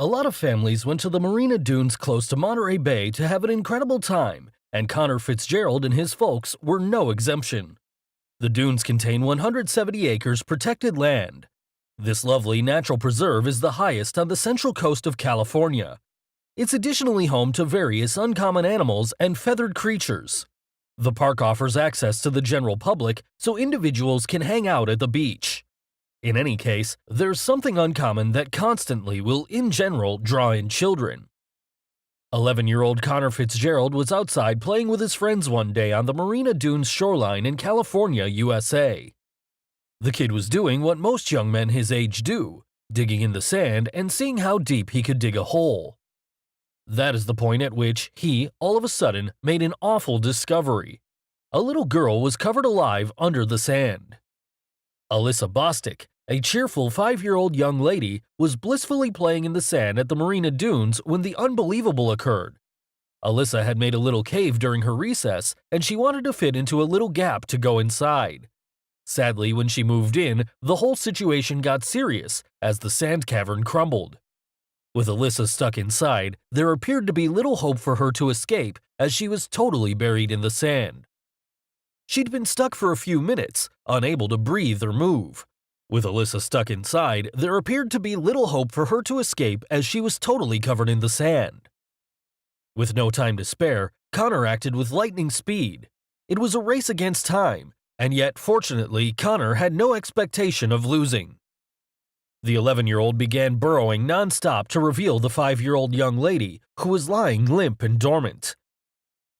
A lot of families went to the Marina Dunes close to Monterey Bay to have an incredible time, and Connor Fitzgerald and his folks were no exemption. The dunes contain 170 acres protected land. This lovely natural preserve is the highest on the central coast of California. It's additionally home to various uncommon animals and feathered creatures. The park offers access to the general public so individuals can hang out at the beach. In any case, there's something uncommon that constantly will, in general, draw in children. 11-year-old Connor Fitzgerald was outside playing with his friends one day on the Marina Dunes shoreline in California, USA. The kid was doing what most young men his age do, digging in the sand and seeing how deep he could dig a hole. That is the point at which he, all of a sudden, made an awful discovery. A little girl was covered alive under the sand. Alyssa Bostic, a cheerful 5-year-old young lady, was blissfully playing in the sand at the Marina Dunes when the unbelievable occurred. Alyssa had made a little cave during her recess, and she wanted to fit into a little gap to go inside. Sadly, when she moved in, the whole situation got serious as the sand cavern crumbled. With Alyssa stuck inside, there appeared to be little hope for her to escape as she was totally buried in the sand. She'd been stuck for a few minutes, unable to breathe or move. With Alyssa stuck inside, there appeared to be little hope for her to escape as she was totally covered in the sand. With no time to spare, Connor acted with lightning speed. It was a race against time, and yet, fortunately, Connor had no expectation of losing. The 11-year-old began burrowing non-stop to reveal the 5-year-old young lady, who was lying limp and dormant.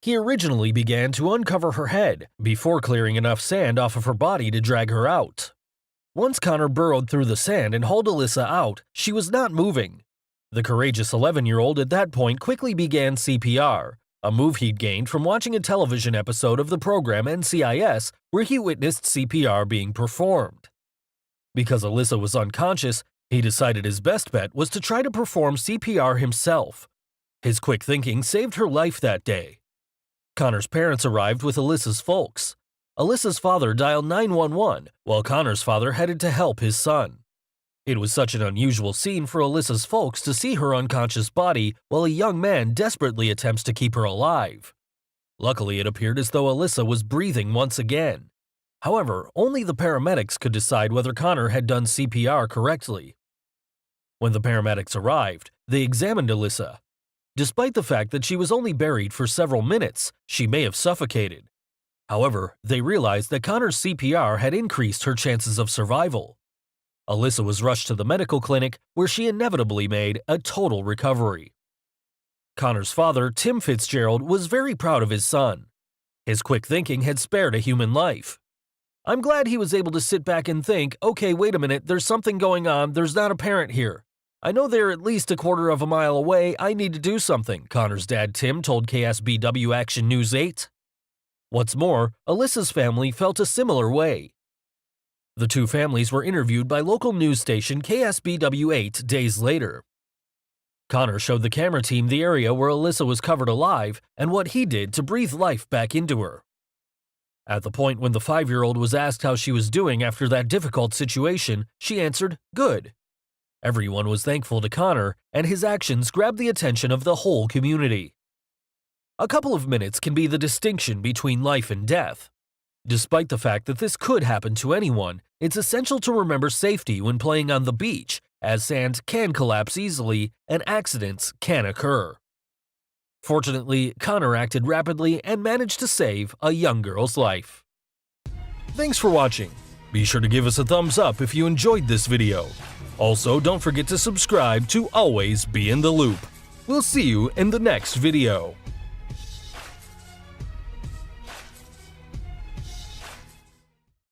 He originally began to uncover her head, before clearing enough sand off of her body to drag her out. Once Connor burrowed through the sand and hauled Alyssa out, she was not moving. The courageous 11-year-old at that point quickly began CPR, a move he'd gained from watching a television episode of the program NCIS where he witnessed CPR being performed. Because Alyssa was unconscious, he decided his best bet was to try to perform CPR himself. His quick thinking saved her life that day. Connor's parents arrived with Alyssa's folks. Alyssa's father dialed 911 while Connor's father headed to help his son. It was such an unusual scene for Alyssa's folks to see her unconscious body while a young man desperately attempts to keep her alive. Luckily, it appeared as though Alyssa was breathing once again. However, only the paramedics could decide whether Connor had done CPR correctly. When the paramedics arrived, they examined Alyssa. Despite the fact that she was only buried for several minutes, she may have suffocated. However, they realized that Connor's CPR had increased her chances of survival. Alyssa was rushed to the medical clinic where she inevitably made a total recovery. Connor's father, Tim Fitzgerald, was very proud of his son. His quick thinking had spared a human life. "I'm glad he was able to sit back and think, okay, wait a minute, there's something going on, there's not a parent here. I know they're at least a quarter of a mile away, I need to do something," Connor's dad Tim told KSBW Action News 8. What's more, Alyssa's family felt a similar way. The two families were interviewed by local news station KSBW8 days later. Connor showed the camera team the area where Alyssa was covered alive and what he did to breathe life back into her. At the point when the 5-year-old was asked how she was doing after that difficult situation, she answered, "Good." Everyone was thankful to Connor, and his actions grabbed the attention of the whole community. A couple of minutes can be the distinction between life and death. Despite the fact that this could happen to anyone, it's essential to remember safety when playing on the beach, as sand can collapse easily and accidents can occur. Fortunately, Connor acted rapidly and managed to save a young girl's life. Thanks for watching. Be sure to give us a thumbs up if you enjoyed this video. Also, don't forget to subscribe to always be in the loop. We'll see you in the next video.